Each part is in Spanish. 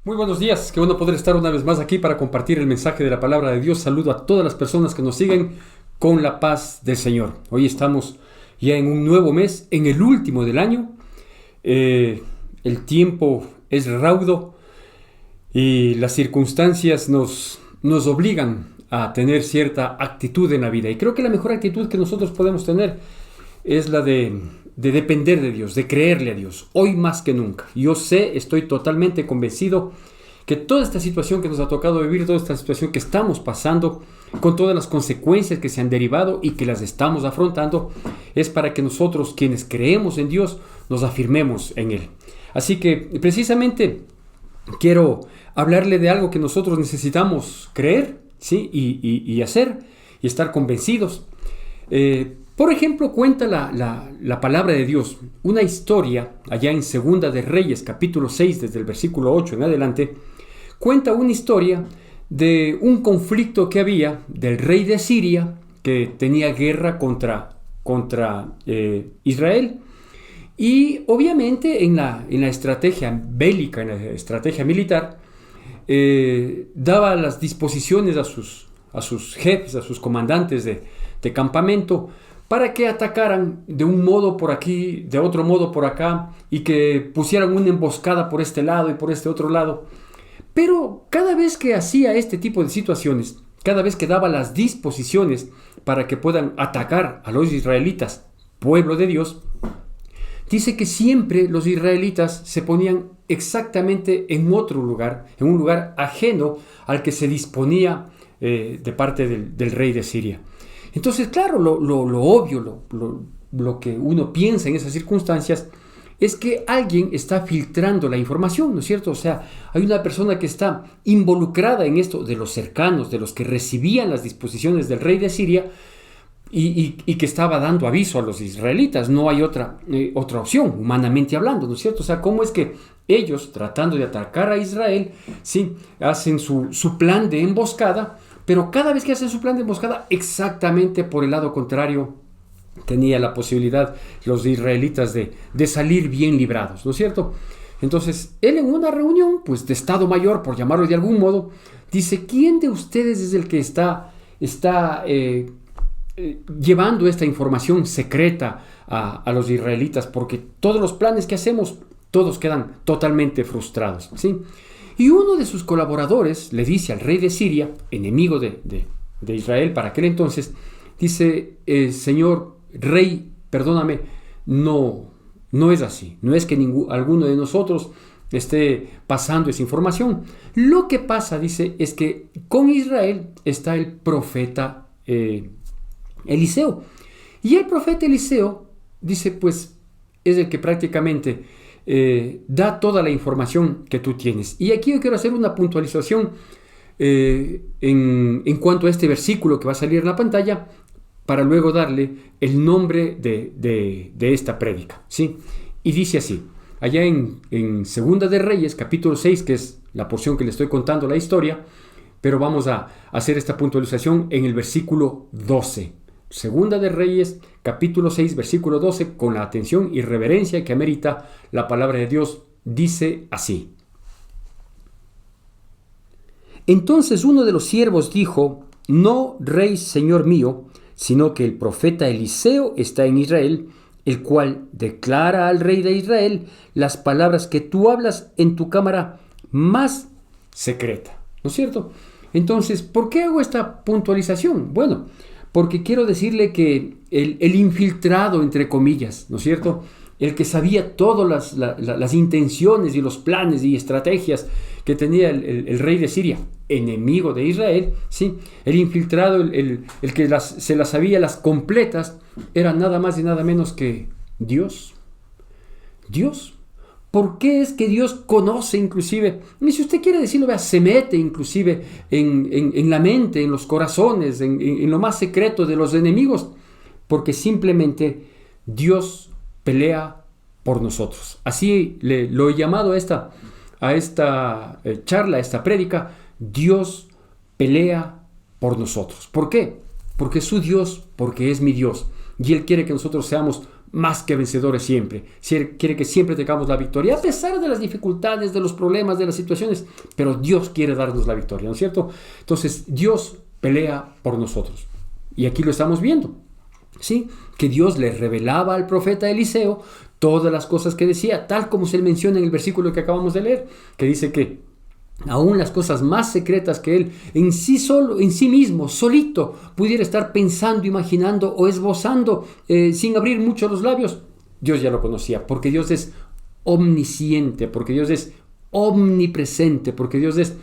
Muy buenos días, qué bueno poder estar una vez más aquí para compartir el mensaje de la palabra de Dios. Saludo a todas las personas que nos siguen con la paz del Señor. Hoy estamos ya en un nuevo mes, en el último del año. El tiempo es raudo y las circunstancias nos obligan a tener cierta actitud en la vida. Y creo que la mejor actitud que nosotros podemos tener es la de depender de Dios, de creerle a Dios, hoy más que nunca. Yo sé, estoy totalmente convencido que toda esta situación que nos ha tocado vivir, toda esta situación que estamos pasando, con todas las consecuencias que se han derivado y que las estamos afrontando, es para que nosotros, quienes creemos en Dios, nos afirmemos en Él. Así que precisamente quiero hablarle de algo que nosotros necesitamos creer, ¿sí? y hacer y estar convencidos. Por ejemplo, cuenta la palabra de Dios una historia allá en Segunda de Reyes, capítulo 6, desde el versículo 8 en adelante. Cuenta una historia de un conflicto que había del rey de Siria, que tenía guerra contra Israel. Y obviamente en la estrategia bélica, en la estrategia militar, daba las disposiciones a sus jefes, a sus comandantes de campamento, para que atacaran de un modo por aquí, de otro modo por acá, y que pusieran una emboscada por este lado y por este otro lado. Pero cada vez que hacía este tipo de situaciones, cada vez que daba las disposiciones para que puedan atacar a los israelitas, pueblo de Dios, dice que siempre los israelitas se ponían exactamente en otro lugar, en un lugar ajeno al que se disponía de parte del rey de Siria. Entonces, claro, lo obvio, lo que uno piensa en esas circunstancias es que alguien está filtrando la información, ¿no es cierto? O sea, hay una persona que está involucrada en esto, de los cercanos, de los que recibían las disposiciones del rey de Siria y que estaba dando aviso a los israelitas. No hay otra opción, humanamente hablando, ¿no es cierto? O sea, ¿cómo es que ellos, tratando de atacar a Israel, sí, hacen su plan de emboscada? Pero cada vez que hacen su plan de emboscada, exactamente por el lado contrario, tenía la posibilidad los israelitas de salir bien librados, ¿no es cierto? Entonces, él en una reunión, pues de Estado Mayor, por llamarlo de algún modo, dice, ¿quién de ustedes es el que está llevando esta información secreta a los israelitas? Porque todos los planes que hacemos, todos quedan totalmente frustrados, ¿sí? Y uno de sus colaboradores le dice al rey de Siria, enemigo de Israel para aquel entonces, dice, señor rey, perdóname, no es así. No es que alguno de nosotros esté pasando esa información. Lo que pasa, dice, es que con Israel está el profeta Eliseo. Y el profeta Eliseo, dice, pues es el que prácticamente da toda la información que tú tienes. Y aquí yo quiero hacer una puntualización en cuanto a este versículo que va a salir en la pantalla, para luego darle el nombre de esta prédica, ¿sí? Y dice así, allá en Segunda de Reyes, capítulo 6, que es la porción que le estoy contando la historia, pero vamos a hacer esta puntualización en el versículo 12. Segunda de Reyes, capítulo 6, versículo 12, con la atención y reverencia que amerita la palabra de Dios, dice así. Entonces uno de los siervos dijo, no, rey, señor mío, sino que el profeta Eliseo está en Israel, el cual declara al rey de Israel las palabras que tú hablas en tu cámara más secreta, ¿no es cierto? Entonces, ¿por qué hago esta puntualización? Bueno, porque quiero decirle que el infiltrado, entre comillas, ¿no es cierto?, el que sabía todas las intenciones y los planes y estrategias que tenía el rey de Siria, enemigo de Israel, ¿sí? El infiltrado, el que se las sabía las completas, era nada más y nada menos que Dios. Dios. ¿Por qué es que Dios conoce inclusive? Y si usted quiere decirlo, vea, se mete inclusive en la mente, en los corazones, en lo más secreto de los enemigos? Porque simplemente Dios pelea por nosotros. Así lo he llamado a esta charla, a esta prédica, Dios pelea por nosotros. ¿Por qué? Porque es su Dios, porque es mi Dios. Y Él quiere que nosotros seamos más que vencedores siempre. Quiere que siempre tengamos la victoria, a pesar de las dificultades, de los problemas, de las situaciones, pero Dios quiere darnos la victoria, ¿no es cierto? Entonces, Dios pelea por nosotros. Y aquí lo estamos viendo, ¿sí? Que Dios le revelaba al profeta Eliseo todas las cosas que decía, tal como se menciona en el versículo que acabamos de leer, que dice que aún las cosas más secretas que él en sí mismo, solito, pudiera estar pensando, imaginando o esbozando sin abrir mucho los labios, Dios ya lo conocía, porque Dios es omnisciente, porque Dios es omnipresente, porque Dios es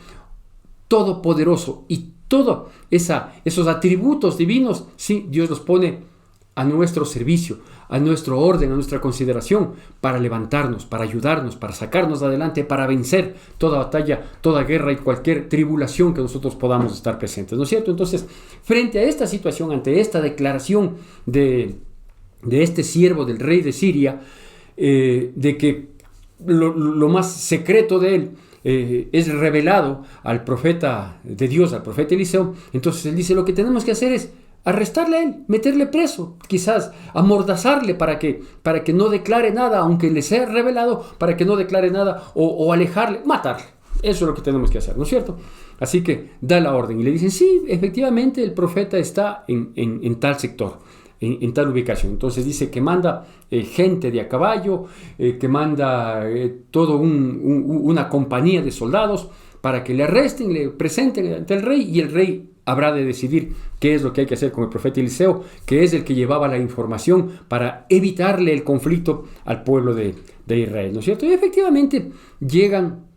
todopoderoso y todos esos atributos divinos, sí, Dios los pone a nuestro servicio, a nuestro orden, a nuestra consideración, para levantarnos, para ayudarnos, para sacarnos adelante, para vencer toda batalla, toda guerra y cualquier tribulación que nosotros podamos estar presentes, ¿no es cierto? Entonces, frente a esta situación, ante esta declaración de este siervo del rey de Siria, de que lo más secreto de él es revelado al profeta de Dios, al profeta Eliseo, entonces él dice, lo que tenemos que hacer es arrestarle a él, meterle preso, quizás amordazarle para que no declare nada, aunque le sea revelado, para que no declare nada, o alejarle, matarle. Eso es lo que tenemos que hacer, ¿no es cierto? Así que da la orden y le dicen, sí, efectivamente el profeta está en tal sector, en tal ubicación. Entonces dice que manda gente de a caballo, que manda toda una compañía de soldados para que le arresten, le presenten ante el rey, y el rey habrá de decidir qué es lo que hay que hacer con el profeta Eliseo, que es el que llevaba la información para evitarle el conflicto al pueblo de Israel, ¿no es cierto? Y efectivamente llegan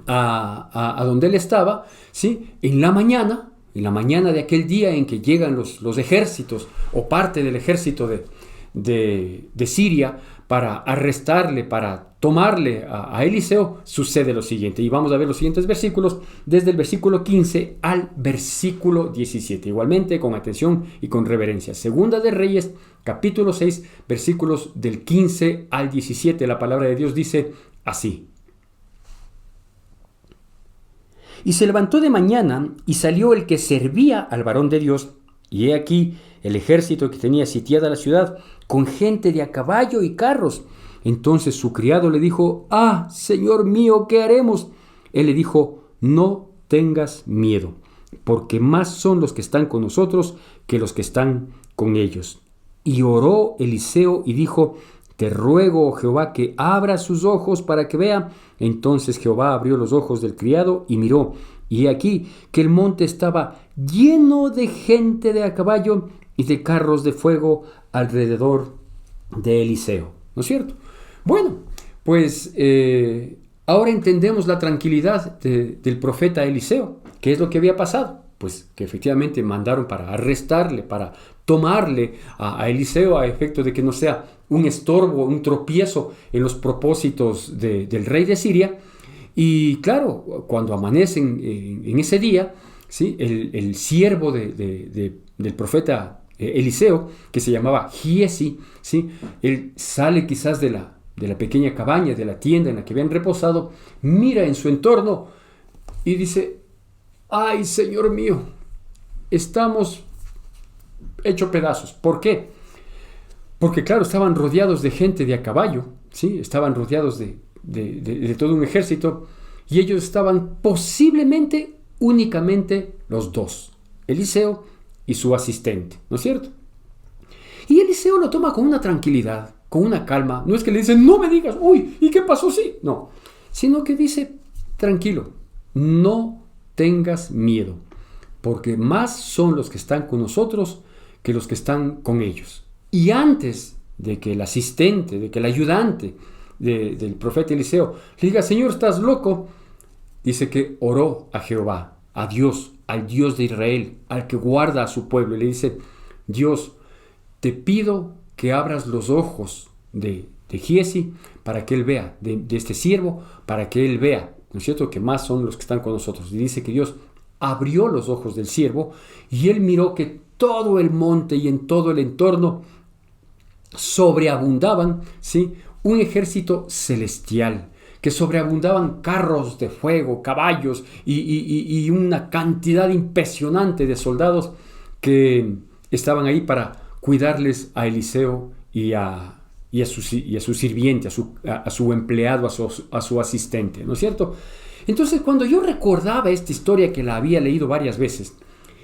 a donde él estaba, ¿sí? En la mañana de aquel día en que llegan los ejércitos o parte del ejército de Siria para arrestarle, para tomarle a Eliseo, sucede lo siguiente. Y vamos a ver los siguientes versículos, desde el versículo 15 al versículo 17. Igualmente, con atención y con reverencia. Segunda de Reyes, capítulo 6, versículos del 15 al 17. La palabra de Dios dice así. Y se levantó de mañana y salió el que servía al varón de Dios, y he aquí el ejército que tenía sitiada la ciudad, con gente de a caballo y carros. Entonces su criado le dijo, «Ah, Señor mío, ¿qué haremos?» Él le dijo, «No tengas miedo, porque más son los que están con nosotros que los que están con ellos». Y oró Eliseo y dijo, «Te ruego, oh Jehová, que abra sus ojos para que vea». Entonces Jehová abrió los ojos del criado y miró, y he aquí que el monte estaba lleno de gente de a caballo y de carros de fuego alrededor de Eliseo. ¿No es cierto? Bueno, pues ahora entendemos la tranquilidad del profeta Eliseo. ¿Qué es lo que había pasado? Pues que efectivamente mandaron para arrestarle, para tomarle a Eliseo a efecto de que no sea un estorbo, un tropiezo en los propósitos del rey de Siria. Y claro, cuando amanecen en ese día, ¿sí? el siervo del profeta Eliseo, que se llamaba Giesi, ¿sí? Él sale quizás de la pequeña cabaña, de la tienda en la que habían reposado, mira en su entorno y dice, «Ay, Señor mío, estamos hechos pedazos». ¿Por qué? Porque claro, estaban rodeados de gente de a caballo, ¿sí? Estaban rodeados de todo un ejército, y ellos estaban posiblemente únicamente los dos, Eliseo y su asistente, ¿no es cierto? Y Eliseo lo toma con una tranquilidad, con una calma. No es que le dicen, «No me digas, uy, ¿y qué pasó? Sí». No, sino que dice, tranquilo, no tengas miedo, porque más son los que están con nosotros que los que están con ellos. Y antes de que el asistente, de que el ayudante del profeta Eliseo le diga, «Señor, ¿estás loco?», dice que oró a Jehová, a Dios, al Dios de Israel, al que guarda a su pueblo, y le dice, «Dios, te pido que abras los ojos de Giesi para que él vea, de este siervo, para que él vea», ¿no es cierto?, que más son los que están con nosotros. Y dice que Dios abrió los ojos del siervo y él miró que todo el monte y en todo el entorno sobreabundaban, ¿sí?, un ejército celestial, que sobreabundaban carros de fuego, caballos y una cantidad impresionante de soldados que estaban ahí para cuidarles a Eliseo y a y a su sirviente, a su empleado, a su asistente, ¿no es cierto? Entonces, cuando yo recordaba esta historia que la había leído varias veces,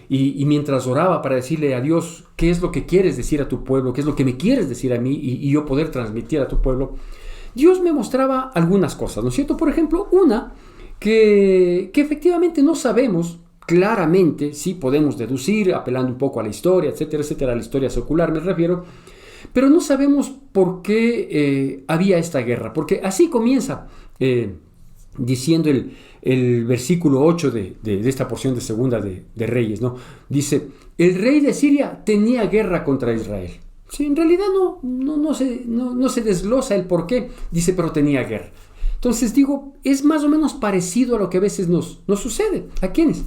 y mientras oraba para decirle a Dios qué es lo que quieres decir a tu pueblo, qué es lo que me quieres decir a mí y yo poder transmitir a tu pueblo, Dios me mostraba algunas cosas, ¿no es cierto? Por ejemplo, una que efectivamente no sabemos claramente, sí podemos deducir, apelando un poco a la historia, etcétera, etcétera, a la historia secular me refiero, pero no sabemos por qué había esta guerra, porque así comienza diciendo el versículo 8 de esta porción de segunda de Reyes, ¿no? Dice, el rey de Siria tenía guerra contra Israel. Sí, en realidad no se desglosa el por qué, dice, pero tenía guerra. Entonces digo, es más o menos parecido a lo que a veces nos sucede. ¿A quiénes?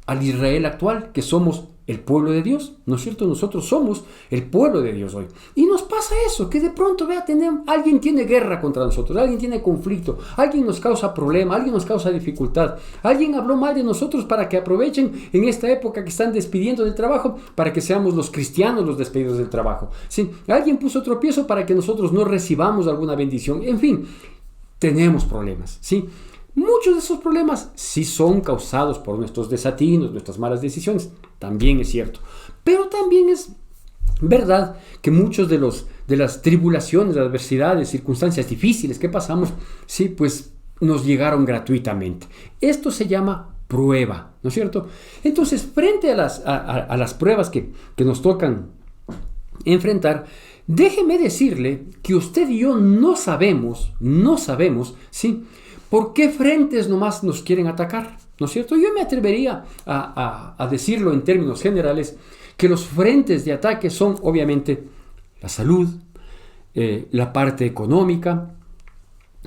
Al Israel actual, que somos el pueblo de Dios, ¿no es cierto? Nosotros somos el pueblo de Dios hoy. Y nos pasa eso, que de pronto, alguien tiene guerra contra nosotros, alguien tiene conflicto, alguien nos causa problema, alguien nos causa dificultad, alguien habló mal de nosotros para que aprovechen en esta época que están despidiendo del trabajo, para que seamos los cristianos los despedidos del trabajo. ¿Sí? Alguien puso tropiezo para que nosotros no recibamos alguna bendición. En fin, tenemos problemas, ¿sí? Muchos de esos problemas sí son causados por nuestros desatinos, nuestras malas decisiones, también es cierto. Pero también es verdad que muchos de las tribulaciones, de adversidades, circunstancias difíciles que pasamos, sí, pues nos llegaron gratuitamente. Esto se llama prueba, ¿no es cierto? Entonces, frente a las pruebas que nos tocan enfrentar, déjeme decirle que usted y yo no sabemos, ¿sí?, por qué frentes nomás nos quieren atacar, ¿no es cierto? Yo me atrevería a decirlo en términos generales, que los frentes de ataque son obviamente la salud, la parte económica,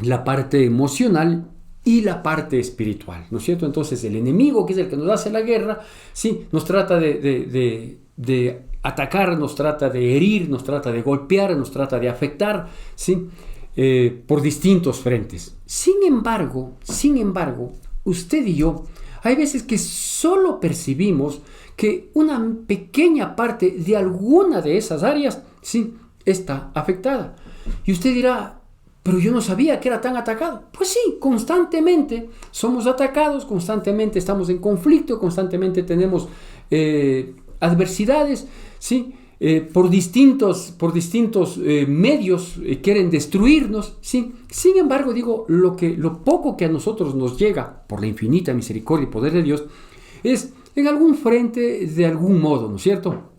la parte emocional y la parte espiritual, ¿no es cierto? Entonces el enemigo, que es el que nos hace la guerra, sí, nos trata de atacar, nos trata de herir, nos trata de golpear, nos trata de afectar, ¿sí?, por distintos frentes. Sin embargo, usted y yo, hay veces que solo percibimos que una pequeña parte de alguna de esas áreas, sí, está afectada. Y usted dirá, pero yo no sabía que era tan atacado. Pues sí, constantemente somos atacados, constantemente estamos en conflicto, constantemente tenemos adversidades, ¿sí? Por distintos medios quieren destruirnos, ¿sí? Sin embargo, digo, lo poco que a nosotros nos llega por la infinita misericordia y poder de Dios es en algún frente, de algún modo, ¿no es cierto?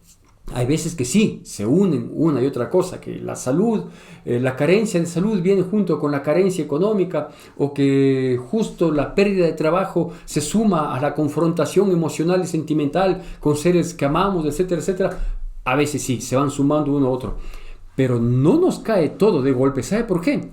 Hay veces que sí, se unen una y otra cosa, que la salud, la carencia de salud viene junto con la carencia económica, o que justo la pérdida de trabajo se suma a la confrontación emocional y sentimental con seres que amamos, etcétera, etcétera. A veces sí, se van sumando uno a otro, pero no nos cae todo de golpe. ¿Sabe por qué?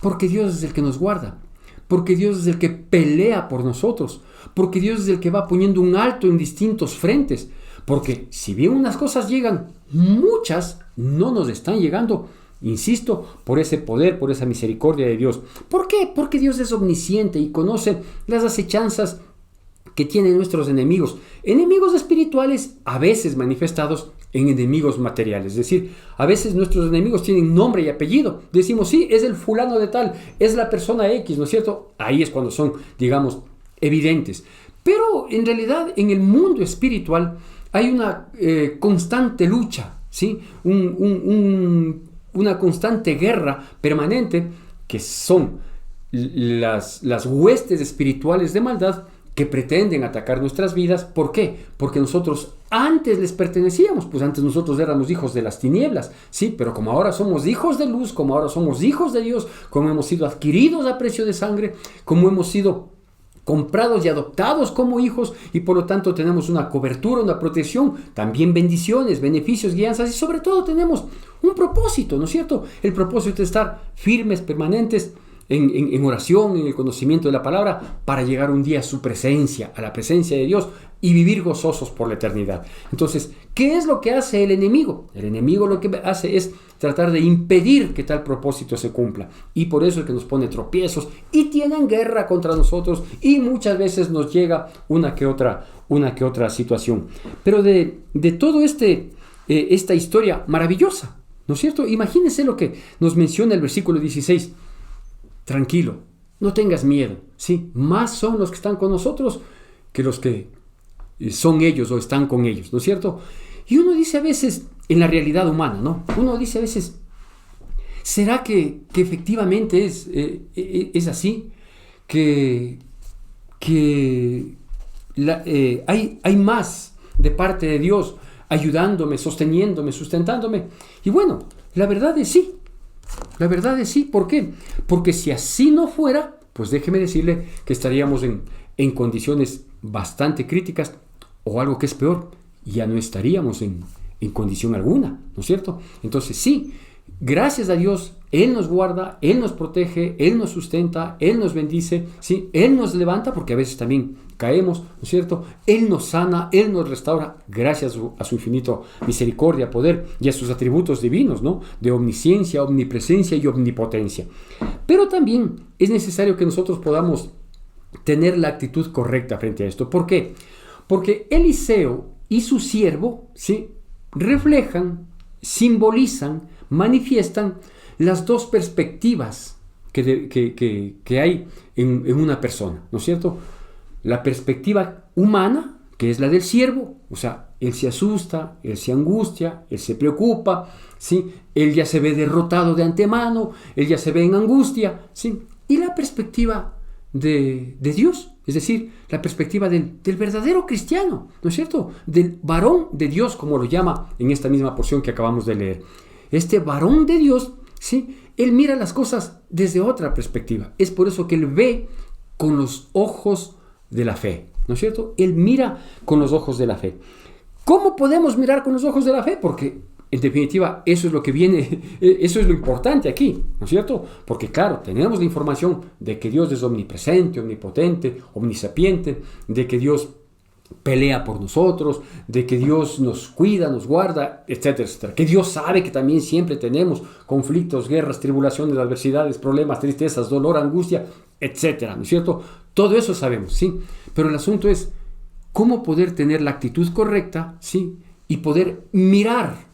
Porque Dios es el que nos guarda, porque Dios es el que pelea por nosotros, porque Dios es el que va poniendo un alto en distintos frentes, porque si bien unas cosas llegan, muchas no nos están llegando, insisto, por ese poder, por esa misericordia de Dios. ¿Por qué? Porque Dios es omnisciente y conoce las acechanzas que tienen nuestros enemigos espirituales, a veces manifestados en enemigos materiales. Es decir, a veces nuestros enemigos tienen nombre y apellido. Decimos, sí, es el fulano de tal, es la persona X, ¿no es cierto? Ahí es cuando son, digamos, evidentes. Pero en realidad en el mundo espiritual hay una constante lucha, ¿sí? Una constante guerra permanente, que son las huestes espirituales de maldad que pretenden atacar nuestras vidas. ¿Por qué? Porque nosotros antes les pertenecíamos, pues antes nosotros éramos hijos de las tinieblas, sí, pero como ahora somos hijos de luz, como ahora somos hijos de Dios, como hemos sido adquiridos a precio de sangre, como hemos sido comprados y adoptados como hijos, y por lo tanto tenemos una cobertura, una protección, también bendiciones, beneficios, guianzas, y sobre todo tenemos un propósito, ¿no es cierto? El propósito de estar firmes, permanentes, en oración, en el conocimiento de la palabra, para llegar un día a su presencia, a la presencia de Dios, y vivir gozosos por la eternidad. Entonces, ¿qué es lo que hace el enemigo? El enemigo lo que hace es tratar de impedir que tal propósito se cumpla, y por eso es que nos pone tropiezos y tienen guerra contra nosotros, y muchas veces nos llega una que otra situación. Pero de todo esta historia maravillosa, ¿no es cierto? Imagínense lo que nos menciona el versículo 16. Tranquilo, no tengas miedo, ¿sí? Más son los que están con nosotros que los que son ellos o están con ellos, ¿no es cierto? Y uno dice a veces, en la realidad humana, ¿no? Uno dice a veces, ¿será que efectivamente es así? Que hay más de parte de Dios ayudándome, sosteniéndome, sustentándome. Y bueno, la verdad es sí. La verdad es sí. ¿Por qué? Porque si así no fuera, pues déjeme decirle que estaríamos en condiciones bastante críticas, o algo que es peor, ya no estaríamos en condición alguna, ¿no es cierto? Entonces sí, gracias a Dios, Él nos guarda, Él nos protege, Él nos sustenta, Él nos bendice, ¿sí? Él nos levanta, porque a veces también caemos, ¿no es cierto? Él nos sana, Él nos restaura, gracias a su infinito misericordia, poder y a sus atributos divinos, ¿no? De omnisciencia, omnipresencia y omnipotencia. Pero también es necesario que nosotros podamos tener la actitud correcta frente a esto. ¿Por qué? Porque Eliseo y su siervo, ¿sí?, reflejan, simbolizan, manifiestan las dos perspectivas que hay en una persona, ¿no es cierto? La perspectiva humana, que es la del siervo, o sea, él se asusta, él se angustia, él se preocupa, ¿sí? Él ya se ve derrotado de antemano, él ya se ve en angustia, ¿sí? Y la perspectiva de Dios, es decir, la perspectiva del verdadero cristiano, ¿no es cierto? Del varón de Dios, como lo llama en esta misma porción que acabamos de leer. Este varón de Dios, ¿sí?, él mira las cosas desde otra perspectiva. Es por eso que él ve con los ojos de la fe, ¿no es cierto? Él mira con los ojos de la fe. ¿Cómo podemos mirar con los ojos de la fe? Porque en definitiva, eso es lo que viene, eso es lo importante aquí, ¿no es cierto? Porque claro, tenemos la información de que Dios es omnipresente, omnipotente, omnisapiente, de que Dios pelea por nosotros, de que Dios nos cuida, nos guarda, etcétera, etcétera. Que Dios sabe que también siempre tenemos conflictos, guerras, tribulaciones, adversidades, problemas, tristezas, dolor, angustia, etcétera, ¿no es cierto? Todo eso sabemos, ¿sí? Pero el asunto es cómo poder tener la actitud correcta, ¿sí?, y poder mirar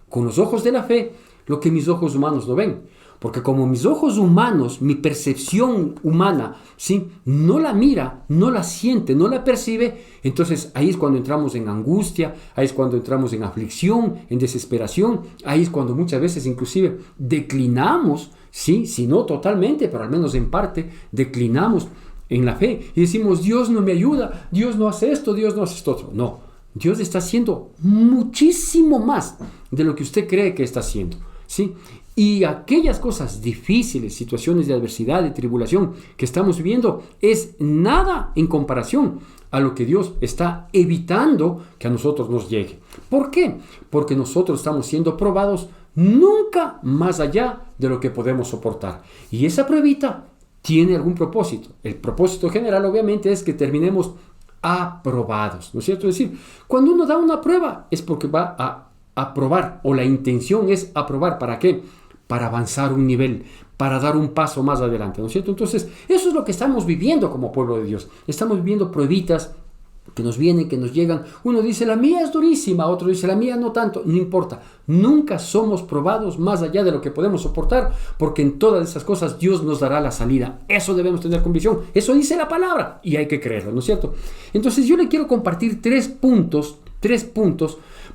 con los ojos de la fe lo que mis ojos humanos no ven. Porque como mis ojos humanos, mi percepción humana, ¿sí?, no la mira, no la siente, no la percibe, entonces ahí es cuando entramos en angustia, ahí es cuando entramos en aflicción, en desesperación, ahí es cuando muchas veces inclusive declinamos, ¿sí?, si no totalmente, pero al menos en parte, declinamos en la fe y decimos, Dios no me ayuda, Dios no hace esto, Dios no hace esto otro. No, Dios está haciendo muchísimo más de lo que usted cree que está haciendo, ¿sí? Y aquellas cosas difíciles, situaciones de adversidad, de tribulación que estamos viviendo, es nada en comparación a lo que Dios está evitando que a nosotros nos llegue. ¿Por qué? Porque nosotros estamos siendo probados nunca más allá de lo que podemos soportar. Y esa pruebita tiene algún propósito. El propósito general, obviamente, es que terminemos aprobados, ¿no es cierto? Es decir, cuando uno da una prueba es porque va a aprobar, o la intención es aprobar. ¿Para qué? Para avanzar un nivel, para dar un paso más adelante, ¿no es cierto? Entonces, eso es lo que estamos viviendo como pueblo de Dios. Estamos viviendo pruebitas que nos vienen, que nos llegan. Uno dice, la mía es durísima, otro dice, la mía no tanto. No importa, nunca somos probados más allá de lo que podemos soportar, porque en todas esas cosas Dios nos dará la salida. Eso debemos tener convicción, eso dice la palabra y hay que creerlo, ¿no es cierto? Entonces yo le quiero compartir tres puntos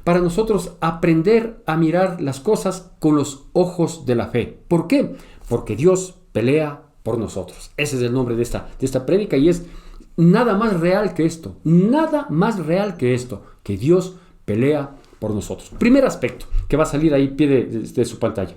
para nosotros aprender a mirar las cosas con los ojos de la fe. ¿Por qué? Porque Dios pelea por nosotros. Ese es el nombre de esta prédica y es nada más real que esto, que Dios pelea por nosotros. Primer aspecto que va a salir ahí pie de su pantalla.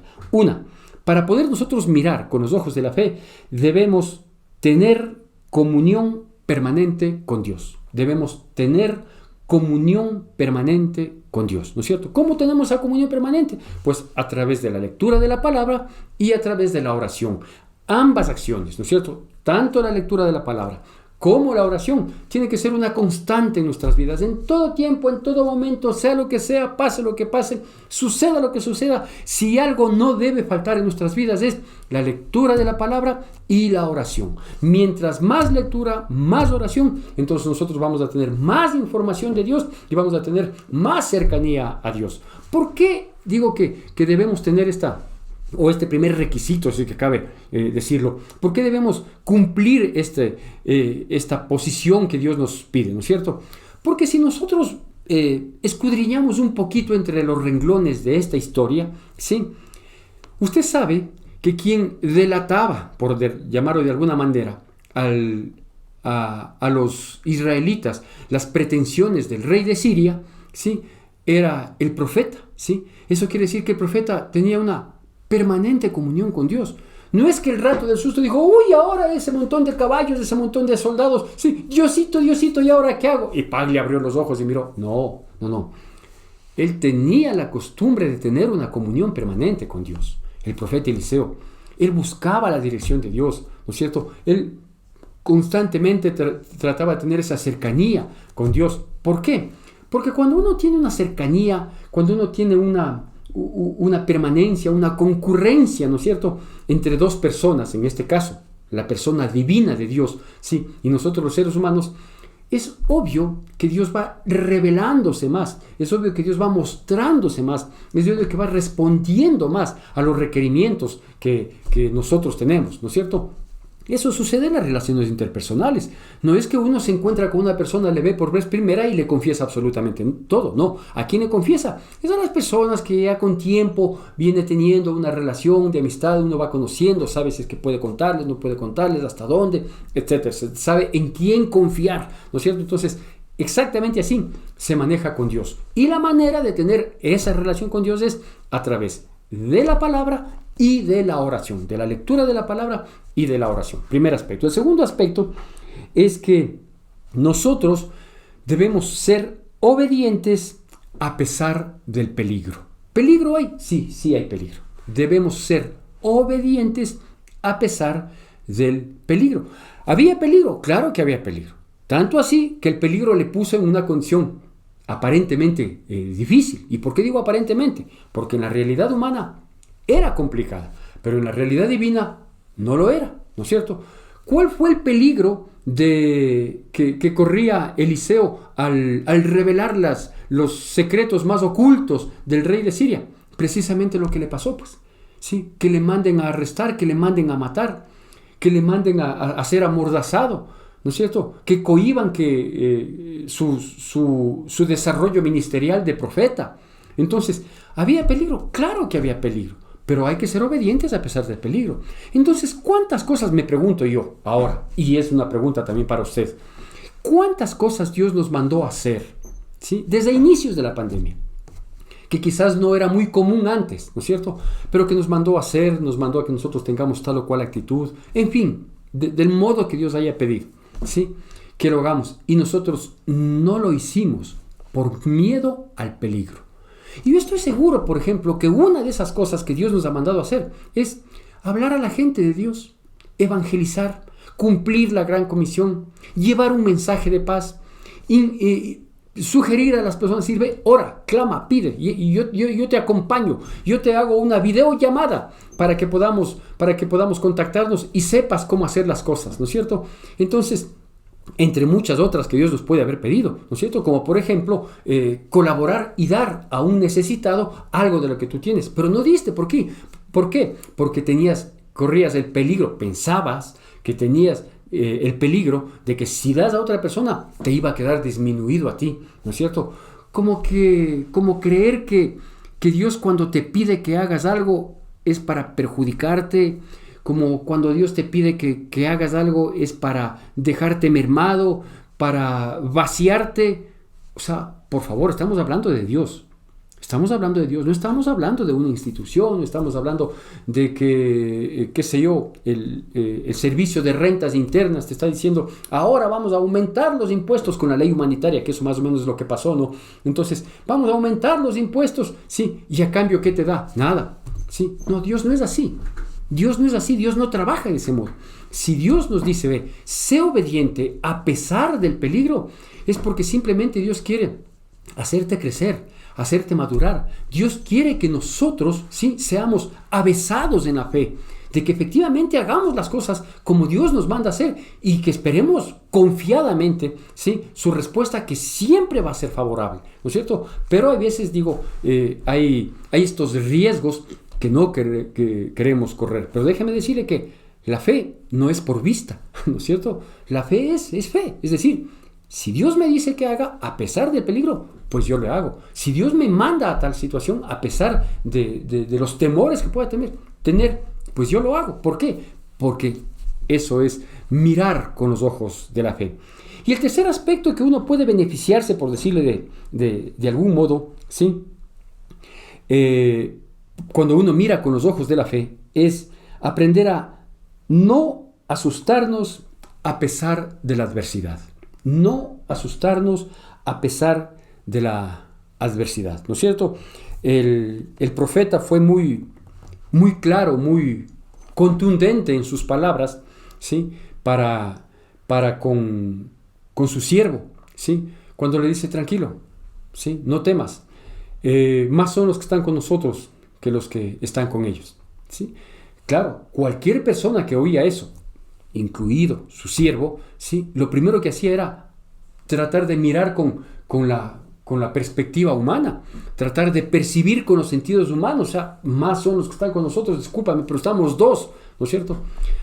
Para poder nosotros mirar con los ojos de la fe, debemos tener comunión permanente con Dios. Debemos tener comunión permanente con Dios, ¿no es cierto? ¿Cómo tenemos esa comunión permanente? Pues a través de la lectura de la palabra y a través de la oración. Ambas acciones, ¿no es cierto? Tanto la lectura de la palabra como la oración tiene que ser una constante en nuestras vidas, en todo tiempo, en todo momento, sea lo que sea, pase lo que pase, suceda lo que suceda. Si algo no debe faltar en nuestras vidas es la lectura de la palabra y la oración. Mientras más lectura, más oración, entonces nosotros vamos a tener más información de Dios y vamos a tener más cercanía a Dios. ¿Por qué digo que debemos tener este primer requisito, si que cabe decirlo? ¿Por qué debemos cumplir esta posición que Dios nos pide, ¿no es cierto? Porque si nosotros escudriñamos un poquito entre los renglones de esta historia, ¿sí? Usted sabe que quien delataba, por llamarlo de alguna manera, a los israelitas las pretensiones del rey de Siria, ¿sí? Era el profeta, ¿sí? Eso quiere decir que el profeta tenía una permanente comunión con Dios. No es que el rato del susto dijo, uy, ahora ese montón de caballos, ese montón de soldados, sí, Diosito, Diosito, ¿y ahora qué hago? Y Pag le abrió los ojos y miró. No. Él tenía la costumbre de tener una comunión permanente con Dios. El profeta Eliseo, él buscaba la dirección de Dios, ¿no es cierto? Él constantemente trataba de tener esa cercanía con Dios. ¿Por qué? Porque cuando uno tiene una cercanía, cuando uno tiene una permanencia, una concurrencia, ¿no es cierto?, entre dos personas, en este caso, la persona divina de Dios, sí, y nosotros los seres humanos, es obvio que Dios va revelándose más, es obvio que Dios va mostrándose más, es obvio que va respondiendo más a los requerimientos que nosotros tenemos, ¿no es cierto? Eso sucede en las relaciones interpersonales. No es que uno se encuentra con una persona, le ve por vez primera y le confiesa absolutamente todo. No, ¿a quién le confiesa? Es a las personas que ya con tiempo viene teniendo una relación de amistad, uno va conociendo, sabe si es que puede contarles, no puede contarles, hasta dónde, etcétera. Sabe en quién confiar, ¿no es cierto? Entonces, exactamente así se maneja con Dios. Y la manera de tener esa relación con Dios es a través de la palabra y de la oración, de la lectura de la palabra y de la oración. Primer aspecto. El segundo aspecto es que nosotros debemos ser obedientes a pesar del peligro. ¿Peligro hay? Sí hay peligro. Debemos ser obedientes a pesar del peligro. ¿Había peligro? Claro que había peligro. Tanto así que el peligro le puso en una condición aparentemente difícil. ¿Y por qué digo aparentemente? Porque en la realidad humana era complicada, pero en la realidad divina no lo era, ¿no es cierto? ¿Cuál fue el peligro que corría Eliseo al revelar los secretos más ocultos del rey de Siria? Precisamente lo que le pasó, pues, ¿sí? Que le manden a arrestar, que le manden a matar, que le manden a ser amordazado, ¿no es cierto? Que cohíban su desarrollo ministerial de profeta. Entonces, ¿había peligro? Claro que había peligro. Pero hay que ser obedientes a pesar del peligro. Entonces, ¿cuántas cosas, me pregunto yo ahora? Y es una pregunta también para usted. ¿Cuántas cosas Dios nos mandó a hacer? ¿Sí? Desde inicios de la pandemia. Que quizás no era muy común antes, ¿no es cierto? Pero que nos mandó a hacer, nos mandó a que nosotros tengamos tal o cual actitud. En fin, del modo que Dios haya pedido. ¿Sí? Que lo hagamos. Y nosotros no lo hicimos por miedo al peligro. Y yo estoy seguro, por ejemplo, que una de esas cosas que Dios nos ha mandado a hacer es hablar a la gente de Dios, evangelizar, cumplir la gran comisión, llevar un mensaje de paz, sugerir a las personas, sirve, ora, clama, pide, y yo te acompaño, yo te hago una videollamada para que podamos contactarnos y sepas cómo hacer las cosas, ¿no es cierto? Entonces, entre muchas otras que Dios nos puede haber pedido, ¿no es cierto? Como por ejemplo, colaborar y dar a un necesitado algo de lo que tú tienes. Pero no diste, ¿por qué? ¿Por qué? Porque corrías el peligro, pensabas que tenías el peligro de que si das a otra persona, te iba a quedar disminuido a ti, ¿no es cierto? Como creer que Dios cuando te pide que hagas algo es para perjudicarte, como cuando Dios te pide que hagas algo es para dejarte mermado, para vaciarte. O sea, por favor, estamos hablando de Dios. Estamos hablando de Dios, no estamos hablando de una institución, no estamos hablando de que, qué sé yo, el servicio de rentas internas te está diciendo, ahora vamos a aumentar los impuestos con la ley humanitaria, que eso más o menos es lo que pasó, ¿no? Entonces, vamos a aumentar los impuestos, sí, y a cambio, ¿qué te da? Nada, sí. No, Dios no es así. Dios no es así, Dios no trabaja de ese modo. Si Dios nos dice, ve, sé obediente a pesar del peligro, es porque simplemente Dios quiere hacerte crecer, hacerte madurar. Dios quiere que nosotros, sí, seamos avesados en la fe, de que efectivamente hagamos las cosas como Dios nos manda hacer y que esperemos confiadamente, ¿sí?, su respuesta, que siempre va a ser favorable, ¿no es cierto? Pero a veces hay estos riesgos que no queremos correr. Pero déjeme decirle que la fe no es por vista, ¿no es cierto? La fe es fe, es decir, si Dios me dice que haga, a pesar del peligro, pues yo le hago. Si Dios me manda a tal situación, a pesar de los temores que pueda tener, pues yo lo hago. ¿Por qué? Porque eso es mirar con los ojos de la fe. Y el tercer aspecto que uno puede beneficiarse, por decirle de algún modo, ¿sí?, cuando uno mira con los ojos de la fe, es aprender a no asustarnos a pesar de la adversidad. No asustarnos a pesar de la adversidad, ¿no es cierto? El profeta fue muy claro, muy contundente en sus palabras, ¿sí?, para con su siervo, ¿sí?, cuando le dice: tranquilo, ¿sí?, no temas, más son los que están con nosotros que los que están con ellos, ¿sí? Claro, cualquier persona que oía eso, incluido su siervo, ¿sí?, lo primero que hacía era tratar de mirar con la perspectiva humana, tratar de percibir con los sentidos humanos. O sea, más son los que están con nosotros, discúlpame, pero estamos dos, ¿no es cierto?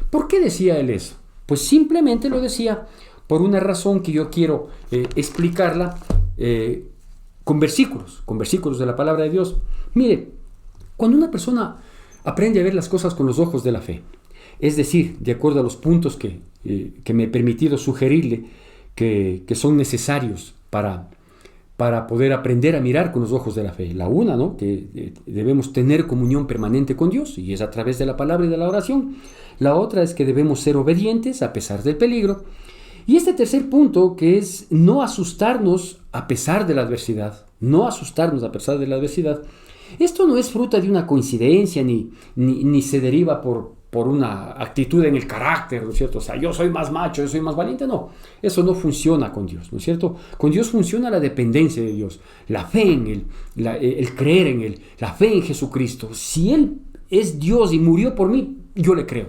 ¿Por qué decía él eso? Pues simplemente lo decía por una razón que yo quiero explicarla con versículos de la palabra de Dios. Mire, cuando una persona aprende a ver las cosas con los ojos de la fe, es decir, de acuerdo a los puntos que me he permitido sugerirle que son necesarios para poder aprender a mirar con los ojos de la fe. La una, ¿no?, que debemos tener comunión permanente con Dios, y es a través de la palabra y de la oración. La otra es que debemos ser obedientes a pesar del peligro. Y este tercer punto, que es no asustarnos a pesar de la adversidad. No asustarnos a pesar de la adversidad. Esto no es fruta de una coincidencia ni se deriva por una actitud en el carácter, ¿no es cierto? O sea, yo soy más macho, yo soy más valiente. No, eso no funciona con Dios, ¿no es cierto? Con Dios funciona la dependencia de Dios, la fe en Él, el creer en Él, la fe en Jesucristo. Si Él es Dios y murió por mí, yo le creo,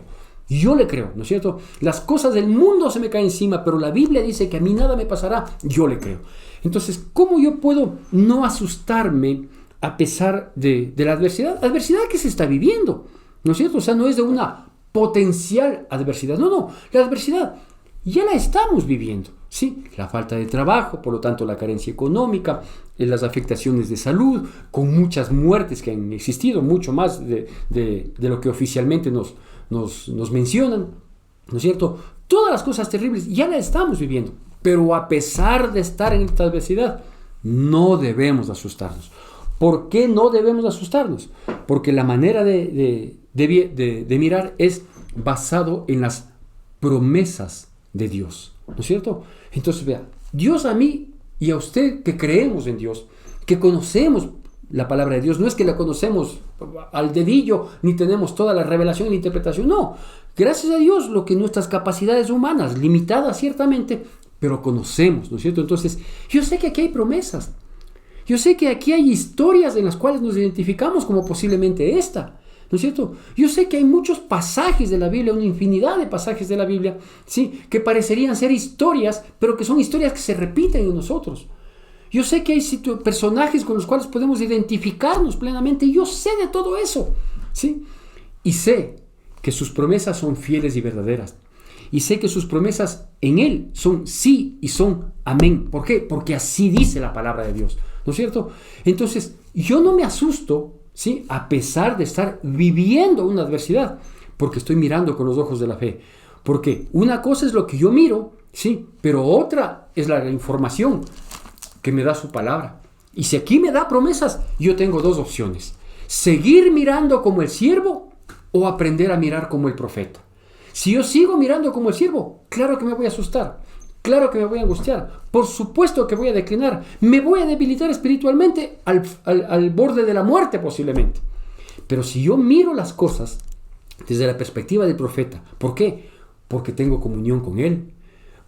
¿no es cierto? Las cosas del mundo se me caen encima, pero la Biblia dice que a mí nada me pasará, yo le creo. Entonces, ¿cómo yo puedo no asustarme a pesar de la adversidad? Adversidad que se está viviendo, ¿no es cierto? O sea, no es de una potencial adversidad. No, la adversidad ya la estamos viviendo, ¿sí? La falta de trabajo, por lo tanto la carencia económica, las afectaciones de salud, con muchas muertes que han existido, mucho más de lo que oficialmente nos mencionan, ¿no es cierto? Todas las cosas terribles ya las estamos viviendo, pero a pesar de estar en esta adversidad, no debemos asustarnos. ¿Por qué no debemos asustarnos? Porque la manera de mirar es basado en las promesas de Dios, ¿no es cierto? Entonces, vea, Dios a mí y a usted que creemos en Dios, que conocemos la palabra de Dios, no es que la conocemos al dedillo, ni tenemos toda la revelación y la interpretación, no. Gracias a Dios, lo que nuestras capacidades humanas, limitadas ciertamente, pero conocemos, ¿no es cierto? Entonces, yo sé que aquí hay promesas. Yo sé que aquí hay historias en las cuales nos identificamos como posiblemente esta, ¿no es cierto? Yo sé que hay muchos pasajes de la Biblia, una infinidad de pasajes de la Biblia, ¿sí?, que parecerían ser historias, pero que son historias que se repiten en nosotros. Yo sé que hay personajes con los cuales podemos identificarnos plenamente, y yo sé de todo eso, ¿sí? Y sé que sus promesas son fieles y verdaderas. Y sé que sus promesas en Él son sí y son amén. ¿Por qué? Porque así dice la palabra de Dios, ¿no es cierto? Entonces, yo no me asusto, ¿sí?, a pesar de estar viviendo una adversidad, porque estoy mirando con los ojos de la fe. Porque una cosa es lo que yo miro, ¿sí?, pero otra es la información que me da su palabra. Y si aquí me da promesas, yo tengo dos opciones: seguir mirando como el siervo o aprender a mirar como el profeta. Si yo sigo mirando como el siervo, claro que me voy a asustar, claro que me voy a angustiar, por supuesto que voy a declinar, me voy a debilitar espiritualmente al borde de la muerte posiblemente. Pero si yo miro las cosas desde la perspectiva del profeta, ¿por qué? Porque tengo comunión con Él,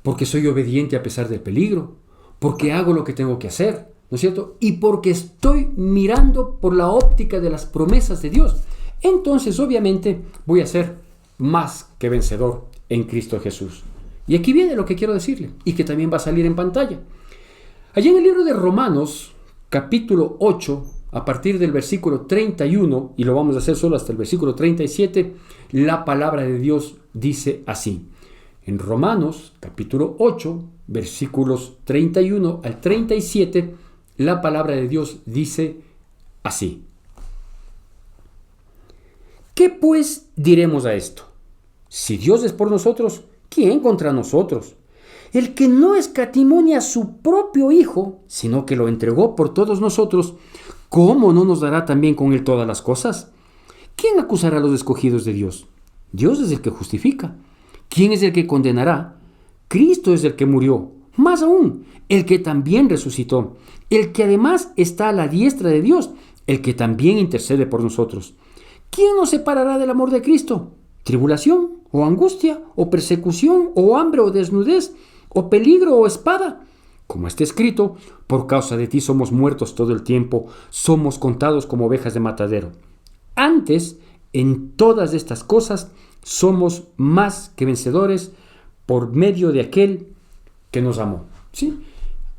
porque soy obediente a pesar del peligro, porque hago lo que tengo que hacer, ¿no es cierto? Y porque estoy mirando por la óptica de las promesas de Dios. entonces obviamente voy a ser más que vencedor en Cristo Jesús. Y aquí viene lo que quiero decirle, y que también va a salir en pantalla. Allí en el libro de Romanos, capítulo 8, a partir del versículo 31, y lo vamos a hacer solo hasta el versículo 37, la palabra de Dios dice así. En Romanos, capítulo 8, versículos 31 al 37, la palabra de Dios dice así. ¿Qué pues diremos a esto? Si Dios es por nosotros, ¿quién contra nosotros? El que no escatimó ni a su propio Hijo, sino que lo entregó por todos nosotros, ¿cómo no nos dará también con él todas las cosas? ¿Quién acusará a los escogidos de Dios? Dios es el que justifica. ¿Quién es el que condenará? Cristo es el que murió, más aún, el que también resucitó, el que además está a la diestra de Dios, el que también intercede por nosotros. ¿Quién nos separará del amor de Cristo? ¿Tribulación, o angustia, o persecución, o hambre, o desnudez, o peligro, o espada? Como está escrito, por causa de ti somos muertos todo el tiempo, somos contados como ovejas de matadero. Antes, en todas estas cosas, somos más que vencedores por medio de aquel que nos amó. ¿Sí?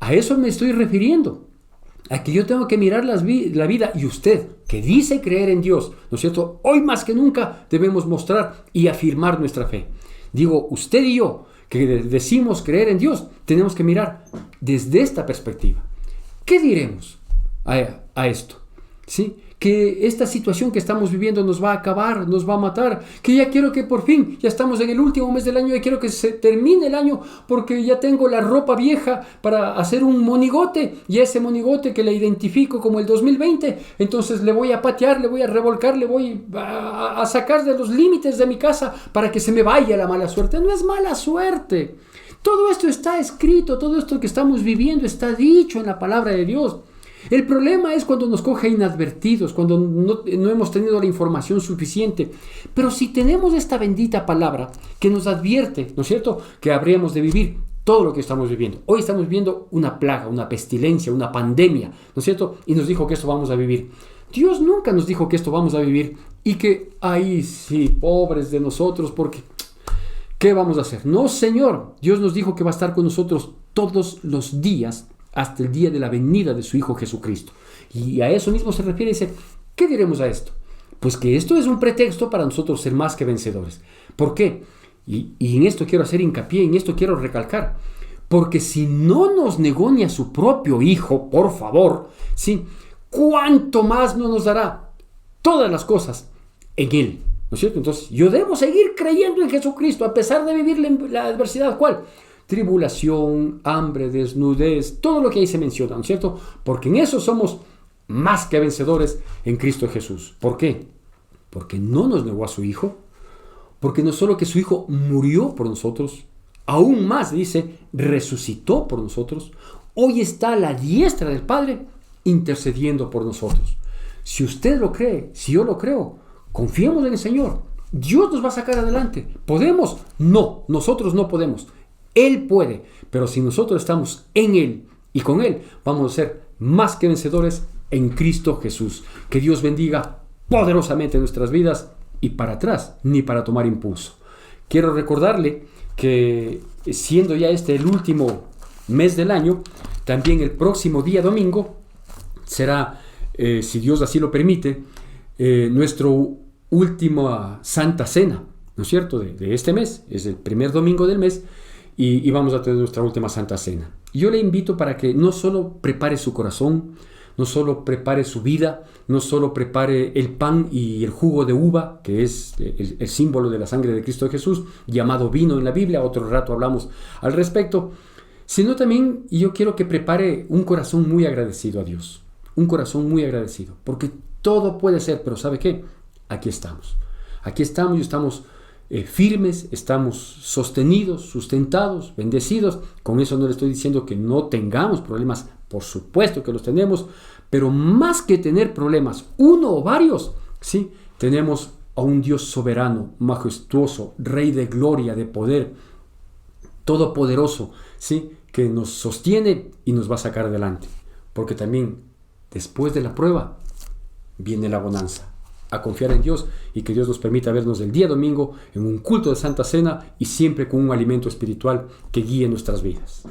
A eso me estoy refiriendo. A que yo tengo que mirar la vida, y usted, que dice creer en Dios, ¿no es cierto? Hoy más que nunca debemos mostrar y afirmar nuestra fe. Digo, usted y yo, que decimos creer en Dios, tenemos que mirar desde esta perspectiva. ¿Qué diremos a esto? ¿Sí? Que esta situación que estamos viviendo nos va a acabar, nos va a matar, que ya quiero que por fin, ya estamos en el último mes del año, ya quiero que se termine el año porque ya tengo la ropa vieja para hacer un monigote, y ese monigote que le identifico como el 2020, entonces le voy a patear, le voy a revolcar, le voy a sacar de los límites de mi casa para que se me vaya la mala suerte. No es mala suerte. Todo esto está escrito, todo esto que estamos viviendo está dicho en la palabra de Dios. El problema es cuando nos coge inadvertidos, cuando no hemos tenido la información suficiente. Pero si tenemos esta bendita palabra que nos advierte, ¿no es cierto?, que habríamos de vivir todo lo que estamos viviendo. Hoy estamos viviendo una plaga, una pestilencia, una pandemia, ¿no es cierto? Y nos dijo que esto vamos a vivir. Dios nunca nos dijo que esto vamos a vivir y que, ahí sí, pobres de nosotros, porque ¿qué vamos a hacer? No, Señor, Dios nos dijo que va a estar con nosotros todos los días, hasta el día de la venida de su Hijo Jesucristo. Y a eso mismo se refiere y dice, ¿qué diremos a esto? Pues que esto es un pretexto para nosotros ser más que vencedores. ¿Por qué? Y en esto quiero hacer hincapié, en esto quiero recalcar. Porque si no nos negó ni a su propio Hijo, por favor, ¿sí?, ¿cuánto más no nos dará todas las cosas en Él? ¿No es cierto? Entonces, yo debo seguir creyendo en Jesucristo a pesar de vivir la adversidad. ¿Cuál? Tribulación, hambre, desnudez, todo lo que ahí se menciona, ¿no es cierto? Porque en eso somos más que vencedores en Cristo Jesús. ¿Por qué? Porque no nos negó a su Hijo, porque no solo que su Hijo murió por nosotros, aún más dice, resucitó por nosotros, hoy está a la diestra del Padre intercediendo por nosotros. Si usted lo cree, si yo lo creo, confiemos en el Señor. Dios nos va a sacar adelante. ¿Podemos? No, nosotros no podemos. Él puede, pero si nosotros estamos en Él y con Él, vamos a ser más que vencedores en Cristo Jesús. Que Dios bendiga poderosamente nuestras vidas y para atrás, ni para tomar impulso. Quiero recordarle que siendo ya este el último mes del año, también el próximo día domingo será, si Dios así lo permite, nuestra última Santa Cena, ¿no es cierto?, de este mes. Es el primer domingo del mes. Y vamos a tener nuestra última Santa Cena. Yo le invito para que no solo prepare su corazón, no solo prepare su vida, no solo prepare el pan y el jugo de uva, que es el símbolo de la sangre de Cristo Jesús, llamado vino en la Biblia, otro rato hablamos al respecto, sino también yo quiero que prepare un corazón muy agradecido a Dios, un corazón muy agradecido, porque todo puede ser, pero ¿sabe qué? Aquí estamos y estamos firmes, estamos sostenidos, sustentados, bendecidos. Con eso no le estoy diciendo que no tengamos problemas, por supuesto que los tenemos, pero más que tener problemas, uno o varios, ¿sí?, tenemos a un Dios soberano, majestuoso, Rey de gloria, de poder, todopoderoso, ¿sí?, que nos sostiene y nos va a sacar adelante, porque también después de la prueba viene la bonanza. a confiar en Dios y que Dios nos permita vernos el día domingo en un culto de Santa Cena y siempre con un alimento espiritual que guíe nuestras vidas.